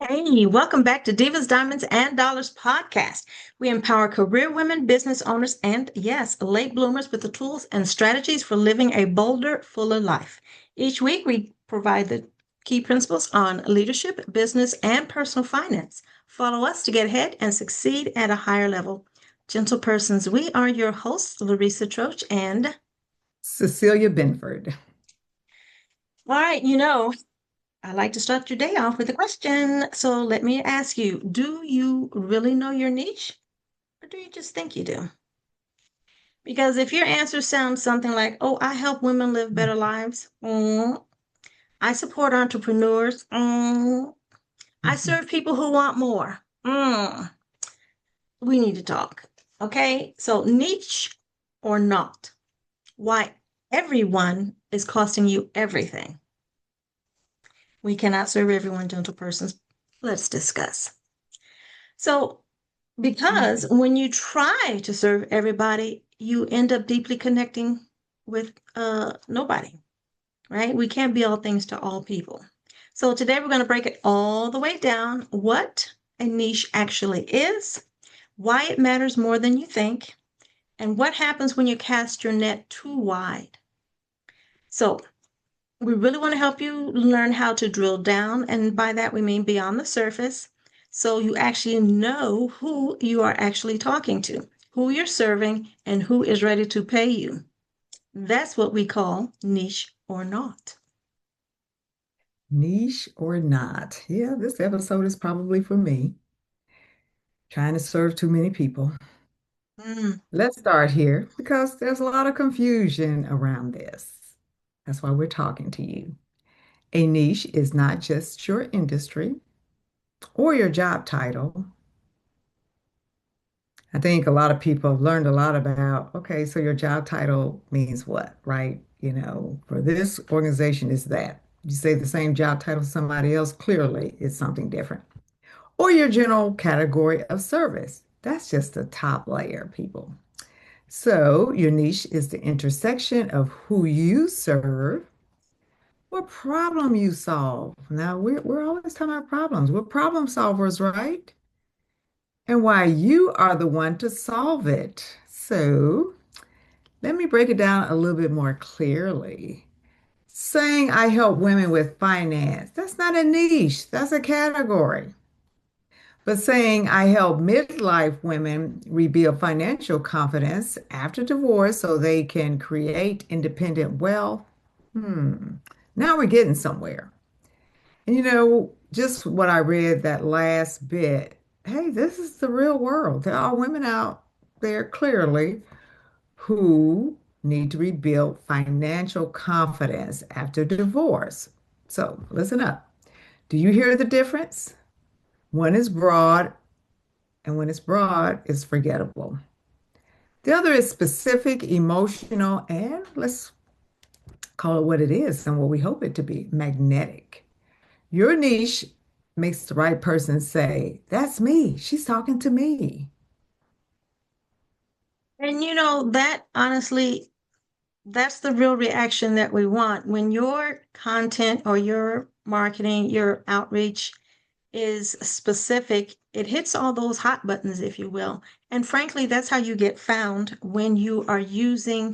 Hey, welcome back to Divas, Diamonds, and Dollars podcast. We empower career women, business owners, and yes, late bloomers with the tools and strategies for living a bolder, fuller life. Each week, we provide the key principles on leadership, business, and personal finance. Follow us to get ahead and succeed at a higher level. Gentle persons, we are your hosts, Larisa Troche, and Cecilia Binford. all right, I like to start your day off with a question. So let me ask you, do you really know your niche or do you just think you do? Because if your answer sounds something like, oh, I help women live better lives, I support entrepreneurs, I serve people who want more, we need to talk. Okay, so niche or not, why everyone is costing you everything. We cannot serve everyone, gentle persons. Let's discuss. So, because when you try to serve everybody, you end up deeply connecting with nobody, right? We can't be all things to all people. So, today we're going to break it all the way down what a niche actually is, why it matters more than you think, and what happens when you cast your net too wide. So, we really want to help you learn how to drill down, and by that we mean beyond the surface, so you actually know who you are actually talking to, who you're serving, and who is ready to pay you. That's what we call niche or not. Niche or not? Yeah, this episode is probably for me. Trying to serve too many people. Mm, Let's start here because there's a lot of confusion around this. That's why we're talking to you. A niche is not just your industry or your job title. I think a lot of people have learned a lot about, okay, so your job title means what, right? For this organization is that. You say the same job title to somebody else, clearly it's something different. Or your general category of service. That's just the top layer, people. So your niche is the intersection of who you serve, what problem you solve. Now, we're always talking about problems. We're problem solvers, right? And why you are the one to solve it. So let me break it down a little bit more clearly. Saying I help women with finance, that's not a niche, that's a category. But saying I help midlife women rebuild financial confidence after divorce so they can create independent wealth, now we're getting somewhere. And just what I read that last bit, hey, this is the real world. There are women out there clearly who need to rebuild financial confidence after divorce. So listen up. Do you hear the difference? One is broad, and when it's broad, it's forgettable. The other is specific, emotional, and let's call it what it is and what we hope it to be, magnetic. Your niche makes the right person say, that's me. She's talking to me. and that honestly, that's the real reaction that we want when your content or your marketing, your outreach is specific. It hits all those hot buttons, if you will. And frankly, that's how you get found when you are using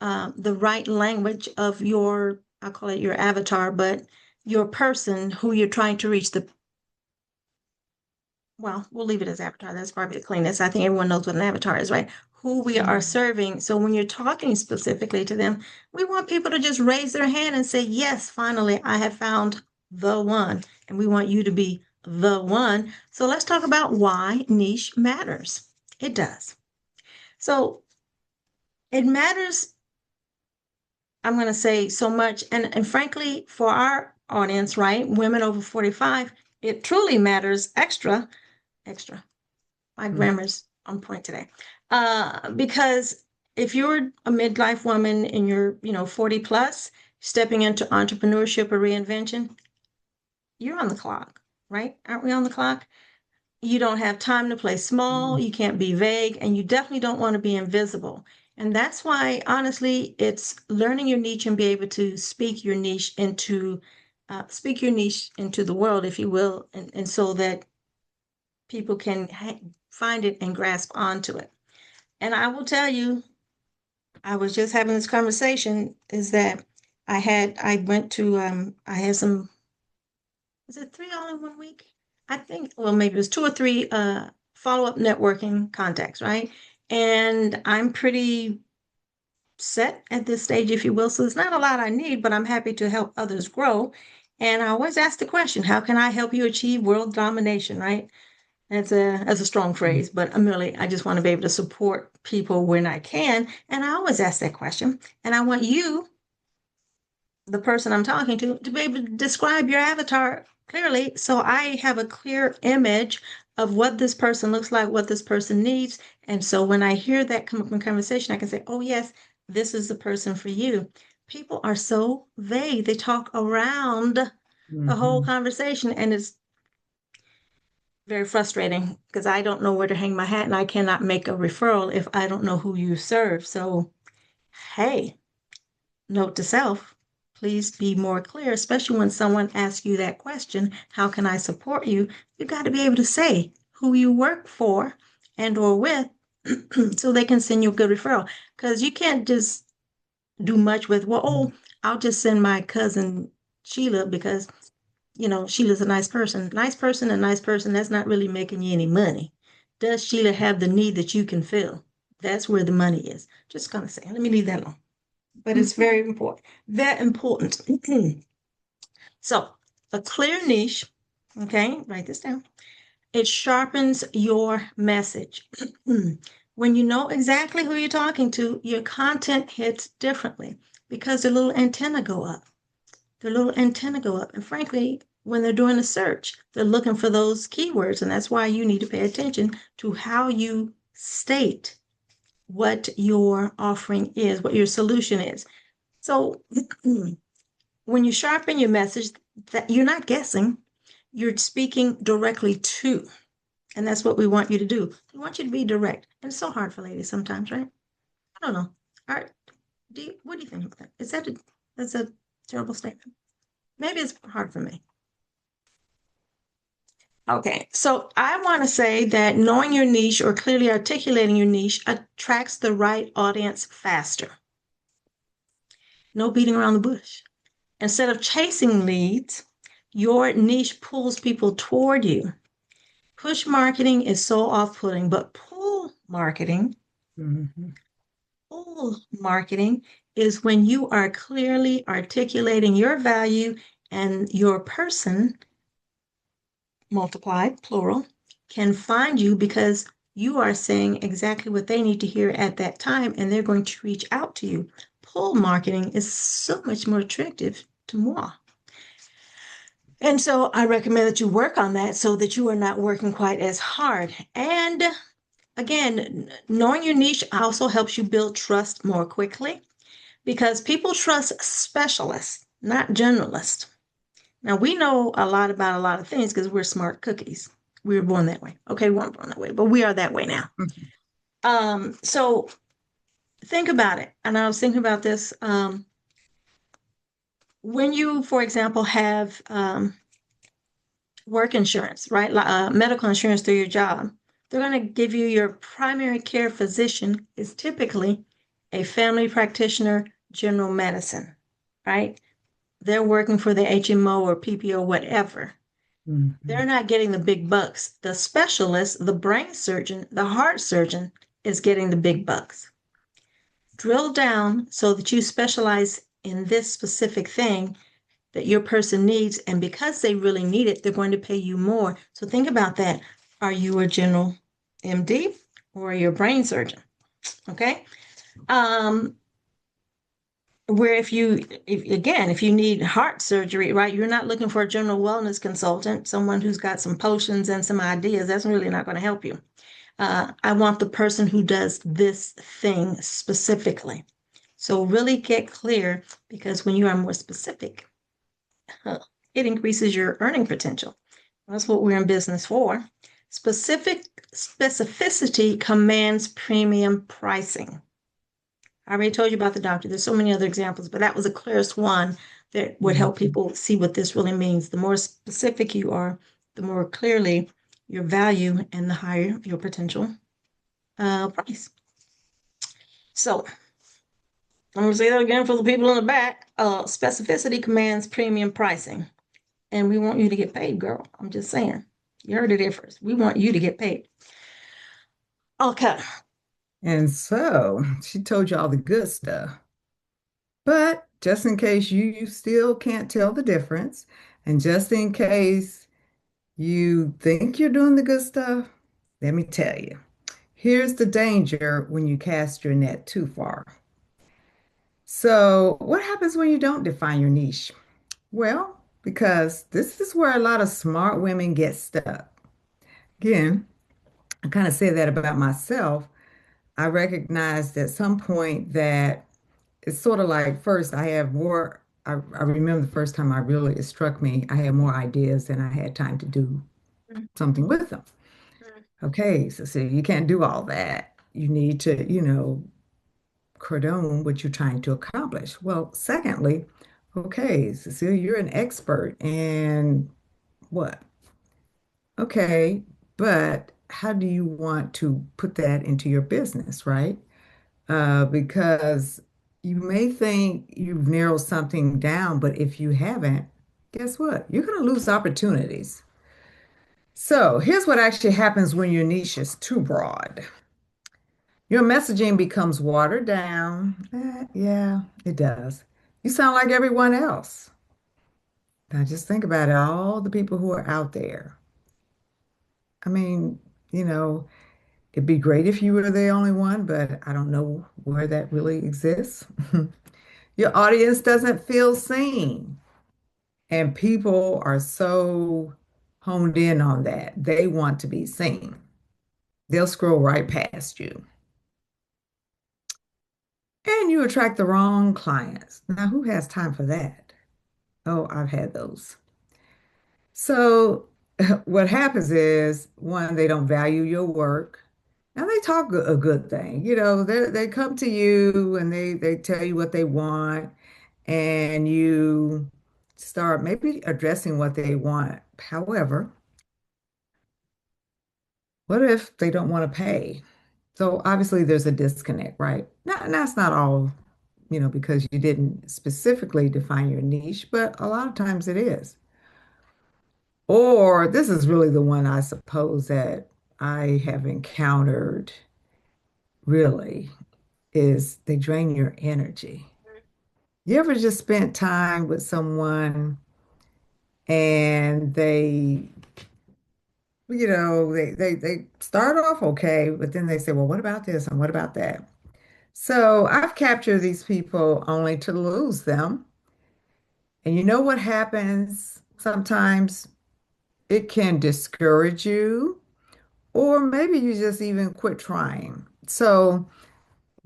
the right language of your, I'll call it your avatar, but your person who you're trying to reach. Well, we'll leave it as avatar. That's probably the cleanest. I think everyone knows what an avatar is, right? Who we are serving. So when you're talking specifically to them, we want people to just raise their hand and say, yes, finally, I have found the one. And we want you to be the one. So let's talk about why niche matters. It does. So it matters, I'm going to say so much. And frankly, for our audience, right? Women over 45, it truly matters extra. My grammar's on point today. Because if you're a midlife woman and you're, 40 plus, stepping into entrepreneurship or reinvention, you're on the clock, right? Aren't we on the clock? You don't have time to play small, you can't be vague, and you definitely don't want to be invisible. And that's why, honestly, it's learning your niche and be able to speak your niche into speak your niche into the world, if you will, and so that people can find it and grasp onto it. And I will tell you, I was just having this conversation is that I went to, I had some, was it three all in one week? I think, well, maybe it was two or three follow-up networking contacts, right? And I'm pretty set at this stage, if you will. So there's not a lot I need, but I'm happy to help others grow. And I always ask the question, how can I help you achieve world domination, right? That's a strong phrase, but I just want to be able to support people when I can. And I always ask that question. And I want you, the person I'm talking to be able to describe your avatar clearly so I have a clear image of what this person looks like, what this person needs. And so when I hear that come up in conversation, I can say, oh, yes, this is the person for you. People are so vague. They talk around the whole Mhm. conversation, and it's very frustrating because I don't know where to hang my hat and I cannot make a referral if I don't know who you serve. So, hey, note to self, please be more clear, especially when someone asks you that question, how can I support you? You've got to be able to say who you work for and or with so they can send you a good referral. Because you can't just do much with, well, oh, I'll just send my cousin Sheila because Sheila's a nice person. Nice person, a nice person, that's not really making you any money. Does Sheila have the need that you can fill? That's where the money is. Just gonna say, let me leave that alone. But it's very important. Very important. So, a clear niche, okay, write this down. It sharpens your message. When you know exactly who you're talking to, your content hits differently because the little antenna go up. Their little antenna go up. And frankly, when they're doing a search, they're looking for those keywords. And that's why you need to pay attention to how you state what your offering is, what your solution is. So when you sharpen your message, that you're not guessing, you're speaking directly to. And that's what we want you to do. We want you to be direct. And it's so hard for ladies sometimes, right? I don't know. All right. What do you think of that? That's a terrible statement? Maybe it's hard for me. Okay, so I want to say that knowing your niche or clearly articulating your niche attracts the right audience faster. No beating around the bush. Instead of chasing leads, your niche pulls people toward you. Push marketing is so off-putting, but Mhm. pull marketing is when you are clearly articulating your value and your person multiplied, plural, can find you because you are saying exactly what they need to hear at that time, and they're going to reach out to you. Pull marketing is so much more attractive to moi. And so I recommend that you work on that so that you are not working quite as hard. And again, knowing your niche also helps you build trust more quickly because people trust specialists, not generalists. Now we know a lot about a lot of things because we're smart cookies. We were born that way. Okay, we weren't born that way, but we are that way now. Mhm. So think about it. And I was thinking about this. When you, for example, have work insurance, right? Medical insurance through your job, they're going to give you your primary care physician is typically a family practitioner, general medicine, right? They're working for the HMO or PPO, whatever. They're Mhm. not getting the big bucks. The specialist, the brain surgeon, the heart surgeon is getting the big bucks. Drill down so that you specialize in this specific thing that your person needs. And because they really need it, they're going to pay you more. So think about that. Are you a general MD or are you a brain surgeon? Okay. Um, where if you need heart surgery, right, you're not looking for a general wellness consultant, someone who's got some potions and some ideas. That's really not going to help you. I want the person who does this thing specifically. So really get clear because when you are more specific, it increases your earning potential. That's what we're in business for. Specificity commands premium pricing. I already told you about the doctor. There's so many other examples, but that was the clearest one that would help Mhm. people see what this really means. The more specific you are, the more clearly your value and the higher your potential price. So I'm going to say that again for the people in the back. Specificity commands premium pricing, and we want you to get paid, girl. I'm just saying. You heard it here first. We want you to get paid. Okay. And so she told you all the good stuff. But just in case you still can't tell the difference, and just in case you think you're doing the good stuff, let me tell you. Here's the danger when you cast your net too far. So, what happens when you don't define your niche? Well, because this is where a lot of smart women get stuck. Again, I kind of say that about myself. I recognized at some point that it's sort of like first I have more. I remember the first time it struck me, I had more ideas than I had time to do something with them. Okay, so you can't do all that. You need to, cordon what you're trying to accomplish. Well, secondly, okay, Cecilia, you're an expert and what? Okay, but how do you want to put that into your business, right? Because you may think you've narrowed something down, but if you haven't, guess what? You're going to lose opportunities. So here's what actually happens when your niche is too broad. Your messaging becomes watered down. Yeah, it does. You sound like everyone else. Now just think about it, all the people who are out there. I mean, you know, it'd be great if you were the only one, but I don't know where that really exists. Your audience doesn't feel seen, and people are so honed in on that. They want to be seen. They'll scroll right past you. And you attract the wrong clients. Now, who has time for that? Oh, I've had those. So, what happens is, one, they don't value your work. Now they talk a good thing. They come to you and they tell you what they want, and you start maybe addressing what they want. However, what if they don't want to pay? So obviously there's a disconnect, right? Now, that's not all, because you didn't specifically define your niche, but a lot of times it is. Or this is really the one I suppose that I have encountered really is they drain your energy. You ever just spent time with someone and they start off okay, but then they say, well, what about this and what about that? So I've captured these people only to lose them. And you know what happens? Sometimes it can discourage you, or maybe you just even quit trying. So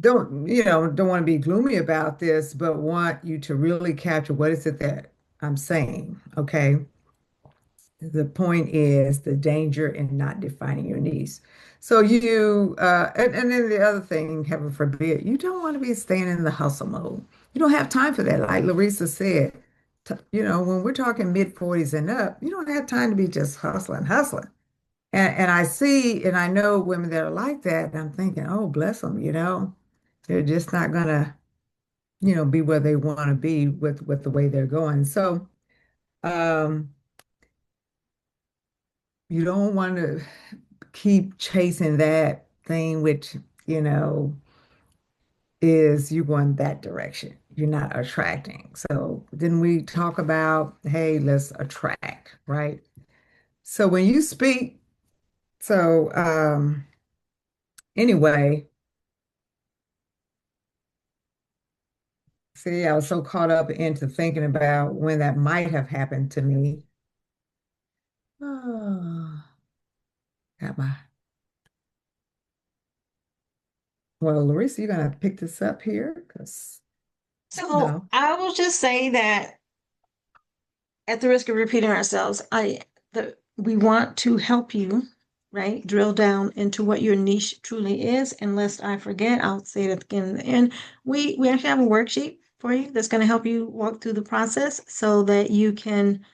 don't want to be gloomy about this, but want you to really capture what is it that I'm saying, okay? The point is the danger in not defining your needs. So and then the other thing, heaven forbid, you don't want to be staying in the hustle mode. You don't have time for that. Like Larisa said, when we're talking mid 40s and up, you don't have time to be just hustling, hustling. And I see and I know women that are like that, and I'm thinking, oh, bless them, they're just not gonna, be where they want to be with the way they're going. So, um, you don't want to keep chasing that thing, which, you know, is you going that direction. You're not attracting. So then we talk about, hey, let's attract, right? So when you speak, so anyway, see, I was so caught up into thinking about when that might have happened to me. Oh, got my, well, Larissa, you're gonna pick this up here because I don't So know. I will just say that at the risk of repeating ourselves, we want to help you, right? Drill down into what your niche truly is. And lest I forget, I'll say it again in the end. We actually have a worksheet. for you that's going to help you walk through the process so that you can,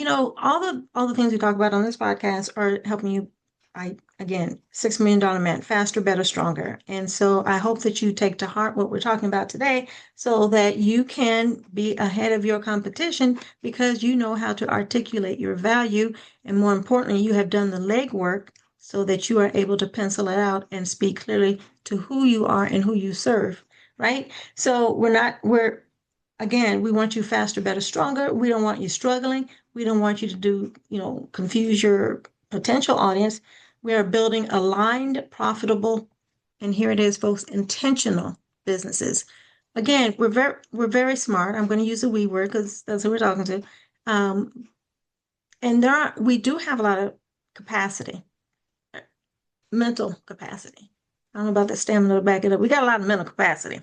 all the things we talk about on this podcast are helping you. I again, $6 million man, faster, better, stronger. And so I hope that you take to heart what we're talking about today so that you can be ahead of your competition because you know how to articulate your value. And more importantly, you have done the legwork so that you are able to pencil it out and speak clearly to who you are and who you serve, right? So we're again, we want you faster, better, stronger. We don't want you struggling. We don't want you to confuse your potential audience. We are building aligned, profitable, and here it is, folks, intentional businesses. Again, we're very smart. I'm going to use a we word because that's who we're talking to. Um, and we do have a lot of capacity, mental capacity. I don't know about the stamina to back it up. We got a lot of mental capacity.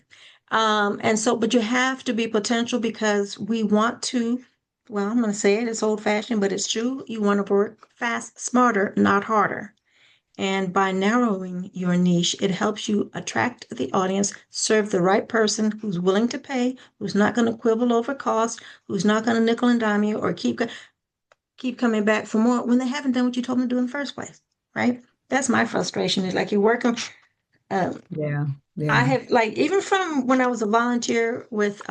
But you have to be potential because we want to, well, I'm going to say it, it's old fashioned, but it's true. You want to work fast, smarter, not harder. And by narrowing your niche, it helps you attract the audience, serve the right person who's willing to pay, who's not going to quibble over cost, who's not going to nickel and dime you or keep coming back for more when they haven't done what you told them to do in the first place, right? That's my frustration. Is like you're working. Um, Yeah, I yeah. have like even from when I was a volunteer with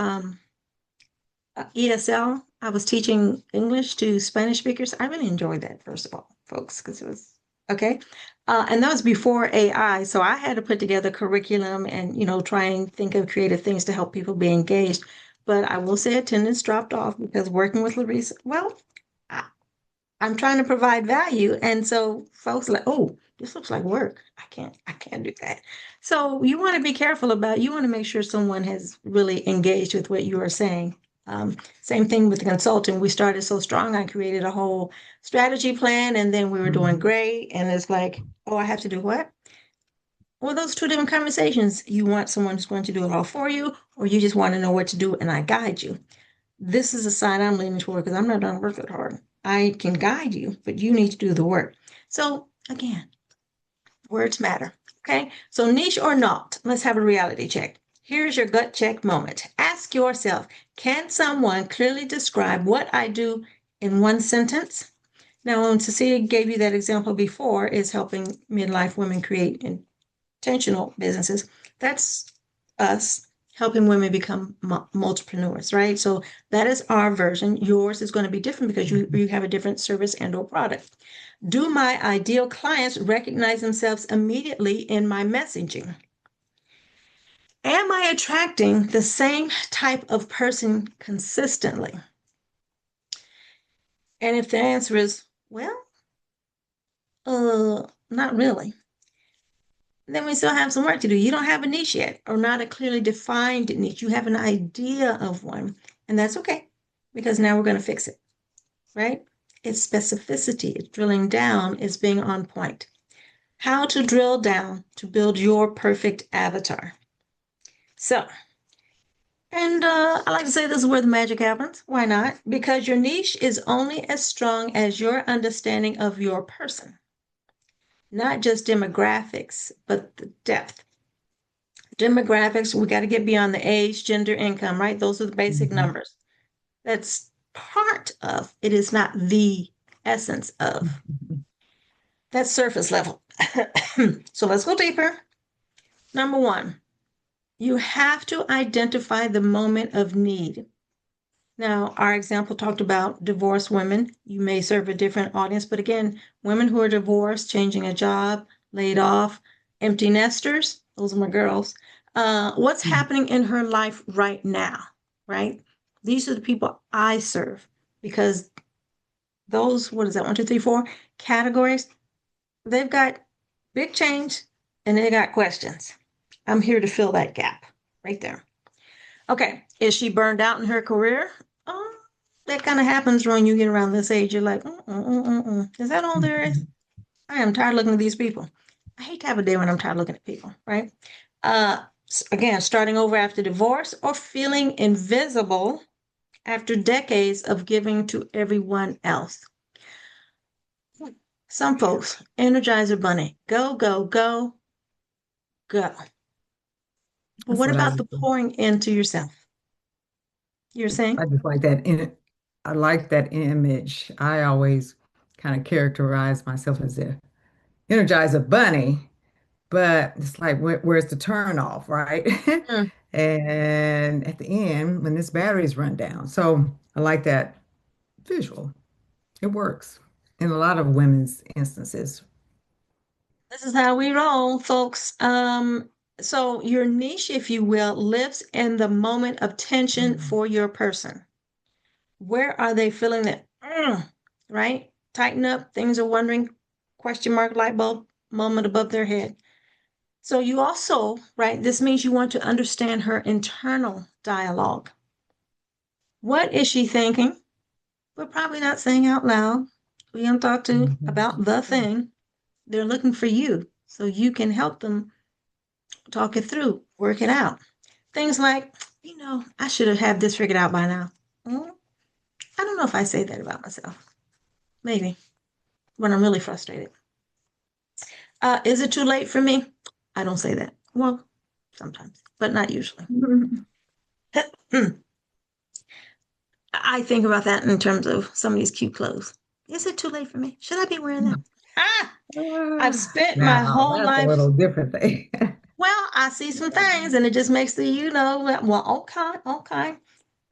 ESL, I was teaching English to Spanish speakers. I really enjoyed that, first of all, folks, because it was okay. And that was before AI. So I had to put together curriculum and, try and think of creative things to help people be engaged. But I will say attendance dropped off because working with Larisa, well, I, I'm trying to provide value. And so folks are like, oh, this looks like work. I can't do that. So you want to make sure someone has really engaged with what you are saying. Same thing with the consulting. We started so strong, I created a whole strategy plan and then we were doing Mhm. great. And it's like, oh, I have to do what? Well, those two different conversations. You want someone who's going to do it all for you, or you just want to know what to do and I guide you. This is a side I'm leaning toward because I'm not going to work that hard. I can guide you, but you need to do the work. So again, words matter. Okay. So niche or not, let's have a reality check. Here's your gut check moment. Ask yourself, can someone clearly describe what I do in one sentence? Now, when Cecilia gave you that example before, is helping midlife women create intentional businesses. That's us helping women become multipreneurs, right? So that is our version. Yours is going to be different because you have a different service and or product. Do my ideal clients recognize themselves immediately in my messaging? Am I attracting the same type of person consistently? And if the answer is, well, not really, then we still have some work to do. You don't have a niche yet, or not a clearly defined niche. You have an idea of one, and that's okay because now we're going to fix it, right? It's specificity, it's drilling down, it's being on point. How to drill down to build your perfect avatar. So, and I like to say this is where the magic happens. Why not? Because your niche is only as strong as your understanding of your person, not just demographics, but the depth. Demographics, we got to get beyond the age, gender, income, right? Those are the basic Mhm. numbers. That's part of, it is not the essence of. Mhm. That's surface level. So let's go deeper. Number one, you have to identify the moment of need. Now, our example talked about divorced women. You may serve a different audience, but again, women who are divorced, changing a job, laid off, empty nesters, those are my girls. What's happening in her life right now, right? These are the people I serve because those, what is that, one, two, three, four categories, they've got big change and they got questions. I'm here to fill that gap right there. Okay, is she burned out in her career? Oh, that kind of happens when you get around this age. You're like, is that all there is? Mhm. I am tired of looking at these people. I hate to have a day when I'm tired of looking at people, right? Again, starting over after divorce or feeling invisible after decades of giving to everyone else. Some folks, Energizer Bunny, go, go, go, go. But That's what what I about the do. pouring into yourself? You're saying? I just like that in I like that image. I always kind of characterize myself as a Energizer bunny, but it's like where's the turn off, right? Mm. And at the end, when this battery's run down. So I like that visual. It works in a lot of women's instances. This is how we roll, folks. So your niche, if you will, lives in the moment of tension Mm. for your person. Where are they feeling that, right? Tighten up, things are wondering, question mark, light bulb moment above their head. So you also, right, this means you want to understand her internal dialogue. What is she thinking? But probably not saying out loud. Who you talk to about Mhm. the thing. They're looking for you so you can help them talk it through, work it out. Things like, I should have had this figured out by now. Mm, I don't know if I say that about myself. Maybe when I'm really frustrated. Is it too late for me? I don't say that. Well, sometimes, but not usually. I think about that in terms of some of these cute clothes. Is it too late for me? Should I be wearing that? Ah, I've spent my Now, whole that's a life. little different thing. Well, I see some things and it just makes the, well, okay, okay.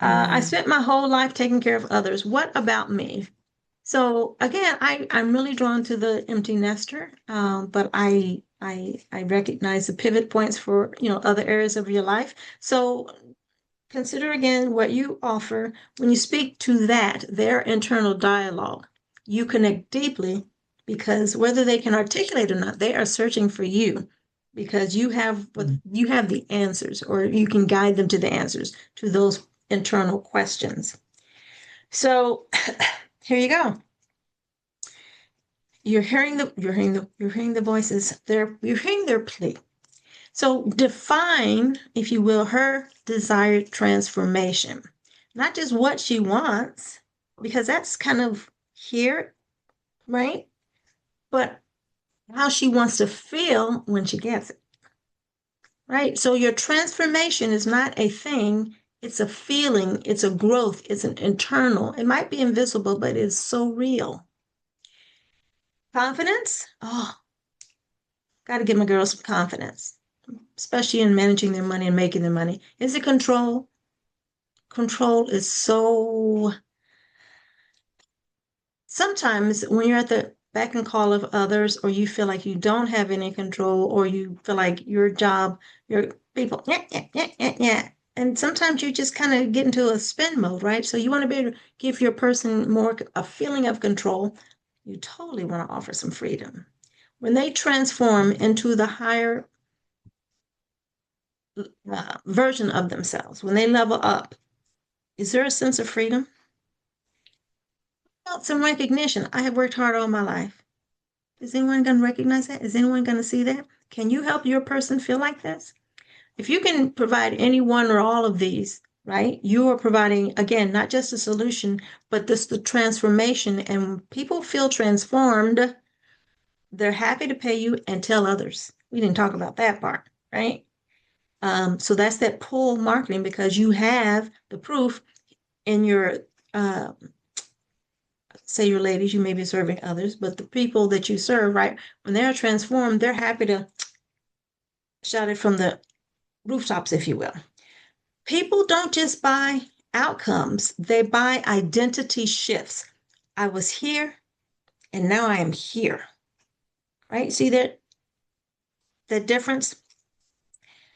I Mhm. spent my whole life taking care of others. What about me? So again, I'm really drawn to the empty nester, but I recognize the pivot points for other areas of your life. So consider again what you offer when you speak to that their internal dialogue. You connect deeply because whether they can articulate or not, they are searching for you because you have the answers, or you can guide them to the answers to those internal questions. So here you go. You're hearing the voices. You're hearing their plea. So define, if you will, her desired transformation. Not just what she wants, because that's kind of here, right? But how she wants to feel when she gets it, right? So your transformation is not a thing, it's a feeling, it's a growth, it's an internal. It might be invisible, but it's so real. Confidence? Oh, got to give my girls some confidence, especially in managing their money and making their money. Is it control? Control is so, sometimes when you're at the beck and call of others, or you feel like you don't have any control, or you feel like your job, your people, yeah, yeah, yeah, yeah, yeah. And sometimes you just kind of get into a spin mode, right? So you want to be able to give your person more a feeling of control. You totally want to offer some freedom. When they transform into the higher version of themselves, when they level up, is there a sense of freedom? Felt some recognition. I have worked hard all my life. Is anyone going to recognize that? Is anyone going to see that? Can you help your person feel like this? If you can provide any one or all of these, right, you are providing, again, not just a solution, but this the transformation. And when people feel transformed, they're happy to pay you and tell others. We didn't talk about that part, right? So that's that pull marketing because you have the proof in your uh, say your ladies, you may be serving others, but the people that you serve, right, when they're transformed, they're happy to shout it from the rooftops, if you will. People don't just buy outcomes, they buy identity shifts. I was here and now I am here, right? See that difference?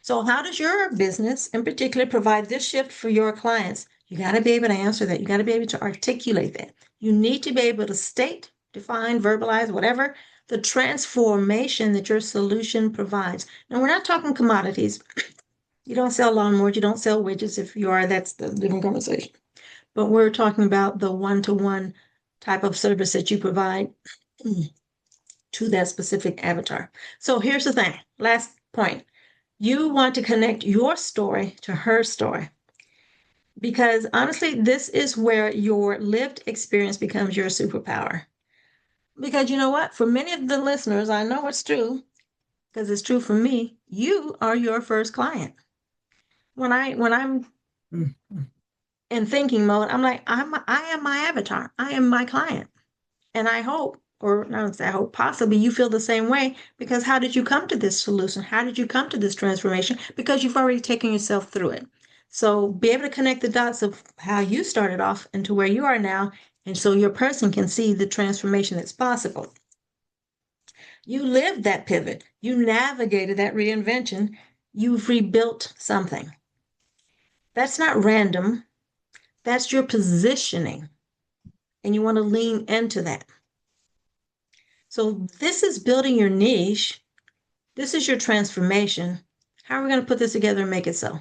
So, how does your business in particular provide this shift for your clients? You got to be able to answer that. You got to be able to articulate that. You need to be able to state, define, verbalize, whatever the transformation that your solution provides. Now, we're not talking commodities. You don't sell lawnmowers, you don't sell widgets. If you are, that's the different conversation. But we're talking about the one-to-one type of service that you provide to that specific avatar. So here's the thing, last point. You want to connect your story to her story because honestly, this is where your lived experience becomes your superpower. Because you know what? For many of the listeners, I know it's true because it's true for me. You are your first client. When I'm Mhm. in thinking mode. I'm like, I am my avatar. I am my client. And I hope, or not say I hope, possibly you feel the same way because how did you come to this solution? How did you come to this transformation? Because you've already taken yourself through it. So be able to connect the dots of how you started off into where you are now. And so your person can see the transformation that's possible. You lived that pivot, you navigated that reinvention, you've rebuilt something. That's not random, that's your positioning. And you want to lean into that. So this is building your niche. This is your transformation. How are we going to put this together and make it so?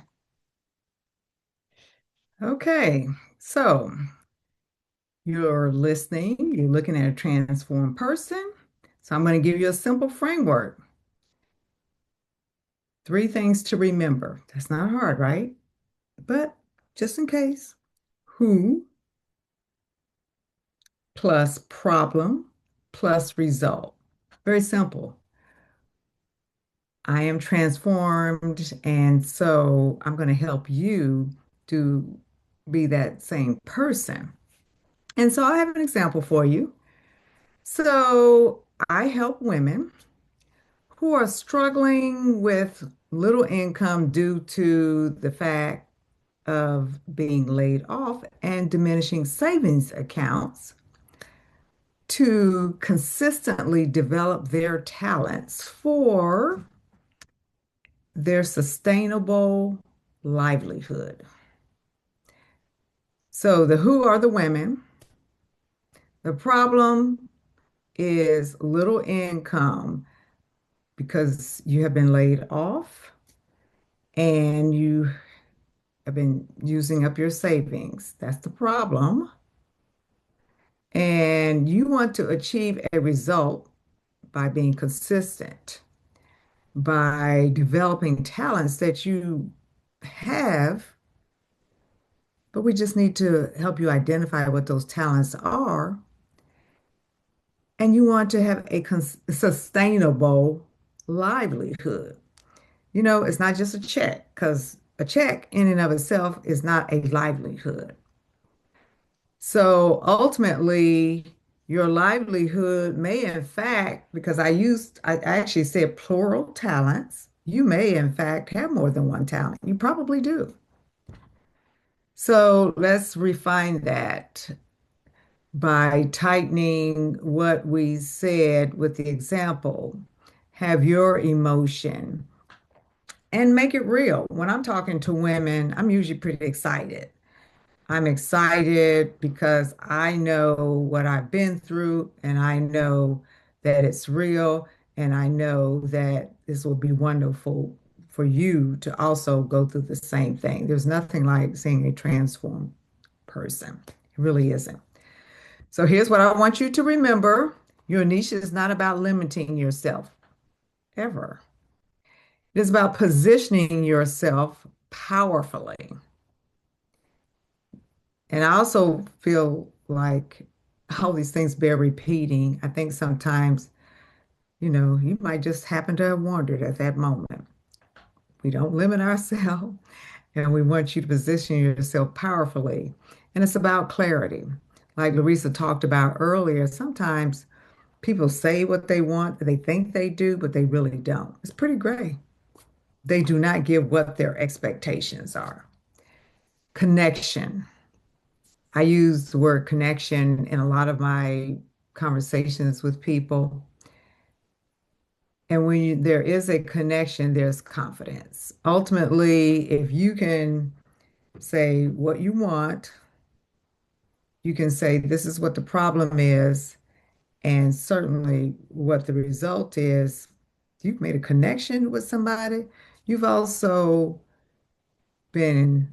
Okay, so you're listening, you're looking at a transformed person. So I'm going to give you a simple framework. Three things to remember. That's not hard, right? But just in case, who plus problem plus result. Very simple. I am transformed, and so I'm going to help you to be that same person. And so I have an example for you. So I help women who are struggling with little income due to the fact of being laid off and diminishing savings accounts to consistently develop their talents for their sustainable livelihood. So the who are the women. The problem is little income because you have been laid off and you have been using up your savings. That's the problem. And you want to achieve a result by being consistent, by developing talents that you have, but we just need to help you identify what those talents are. And you want to have a sustainable livelihood. You know, it's not just a check, because a check in and of itself is not a livelihood. So ultimately, your livelihood may, in fact, because I actually said plural talents, you may, in fact, have more than one talent. You probably do. So let's refine that by tightening what we said with the example. Have your emotion and make it real. When I'm talking to women, I'm usually pretty excited. I'm excited because I know what I've been through and I know that it's real and I know that this will be wonderful for you to also go through the same thing. There's nothing like seeing a transformed person. It really isn't. So here's what I want you to remember. Your niche is not about limiting yourself ever. It is about positioning yourself powerfully. And I also feel like all these things bear repeating. I think sometimes, you might just happen to have wondered at that moment. We don't limit ourselves, and we want you to position yourself powerfully. And it's about clarity. Like Larisa talked about earlier, sometimes people say what they want, they think they do, but they really don't. It's pretty gray. They do not give what their expectations are. Connection. I use the word connection in a lot of my conversations with people. And when there is a connection, there's confidence. Ultimately, if you can say what you want, you can say, this is what the problem is, and certainly what the result is. You've made a connection with somebody. You've also been,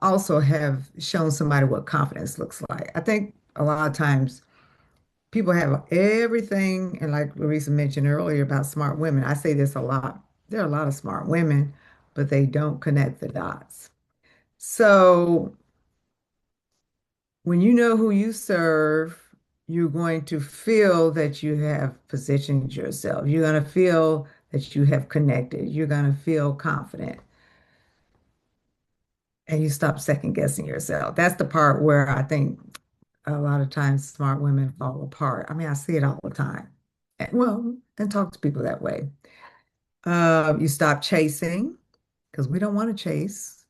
also have shown somebody what confidence looks like. I think a lot of times people have everything, and like Larissa mentioned earlier about smart women, I say this a lot. There are a lot of smart women, but they don't connect the dots. So when you know who you serve, you're going to feel that you have positioned yourself. You're going to feel that you have connected. You're going to feel confident. and you stop second guessing yourself. That's the part where I think a lot of times smart women fall apart. I mean, I see it all the time. Well, and talk to people that way. You stop chasing because we don't want to chase.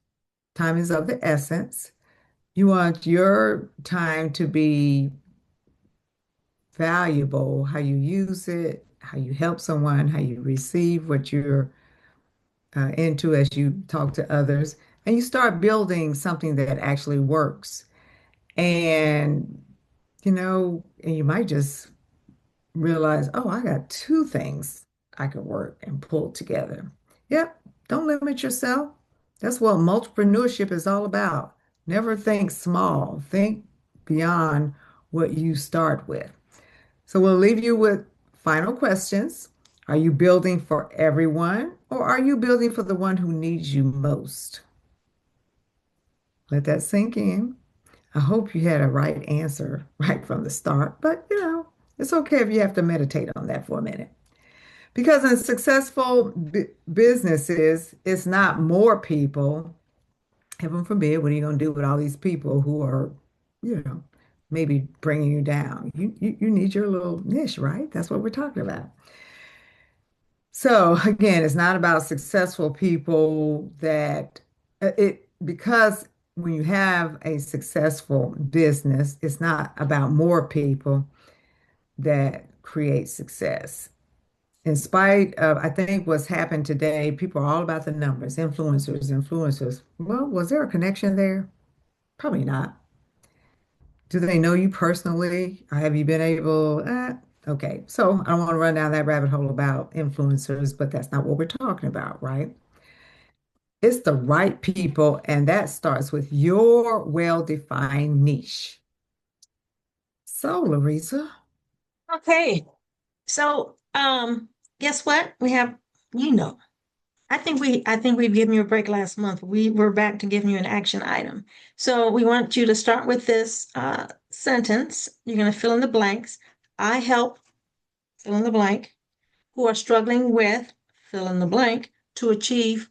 Time is of the essence. You want your time to be valuable, how you use it, how you help someone, how you receive what you're into as you talk to others, and you start building something that actually works. And, and you might just realize, oh, I got two things I can work and pull together. Yep, don't limit yourself. That's what entrepreneurship is all about. Never think small, think beyond what you start with. So we'll leave you with final questions. Are you building for everyone or are you building for the one who needs you most? Let that sink in. I hope you had a right answer right from the start, but it's okay if you have to meditate on that for a minute. Because in successful businesses, it's not more people. Heaven forbid, what are you going to do with all these people who are, you know, maybe bringing you down? You need your little niche, right? That's what we're talking about. So again, it's not about successful people that it because when you have a successful business, it's not about more people that create success. In spite of, I think what's happened today, people are all about the numbers, influencers, influencers. Well, was there a connection there? Probably not. Do they know you personally? Or have you been able? Okay, so I don't want to run down that rabbit hole about influencers, but that's not what we're talking about, right? It's the right people, and that starts with your well-defined niche. So, Larisa, Okay. So, guess what? We have, you know, I think we've given you a break last month. We were back to giving you an action item. So we want you to start with this sentence. You're going to fill in the blanks. I help fill in the blank who are struggling with fill in the blank to achieve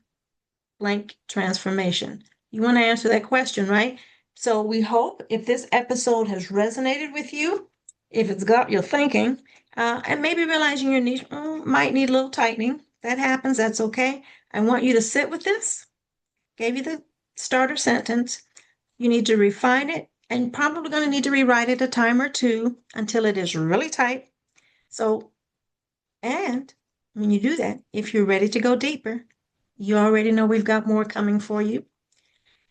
blank transformation. You want to answer that question, right? So we hope if this episode has resonated with you, if it's got your thinking, and maybe realizing your niche might need a little tightening. That happens. That's okay. I want you to sit with this. Gave you the starter sentence. You need to refine it and probably going to need to rewrite it a time or two until it is really tight. So, and when you do that, if you're ready to go deeper, you already know we've got more coming for you.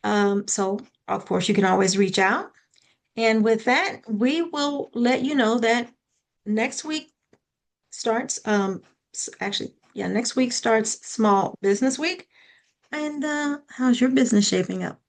So, of course, you can always reach out. And with that, we will let you know that next week starts, actually, yeah, next week starts Small Business Week. And how's your business shaping up?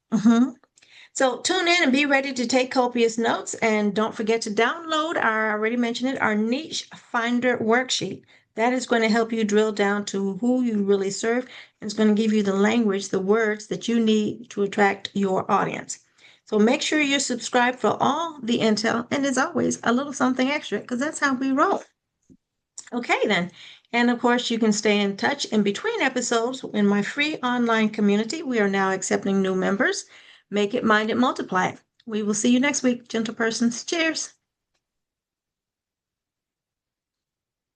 So tune in and be ready to take copious notes. And don't forget to download I already mentioned it, our niche finder worksheet. That is going to help you drill down to who you really serve. And it's going to give you the language, the words that you need to attract your audience. So make sure you're subscribed for all the intel. And as always, a little something extra because that's how we roll. Okay, then. And of course, you can stay in touch in between episodes in my free online community. We are now accepting new members. Make it, mind it, multiply it. We will see you next week, gentle persons. Cheers.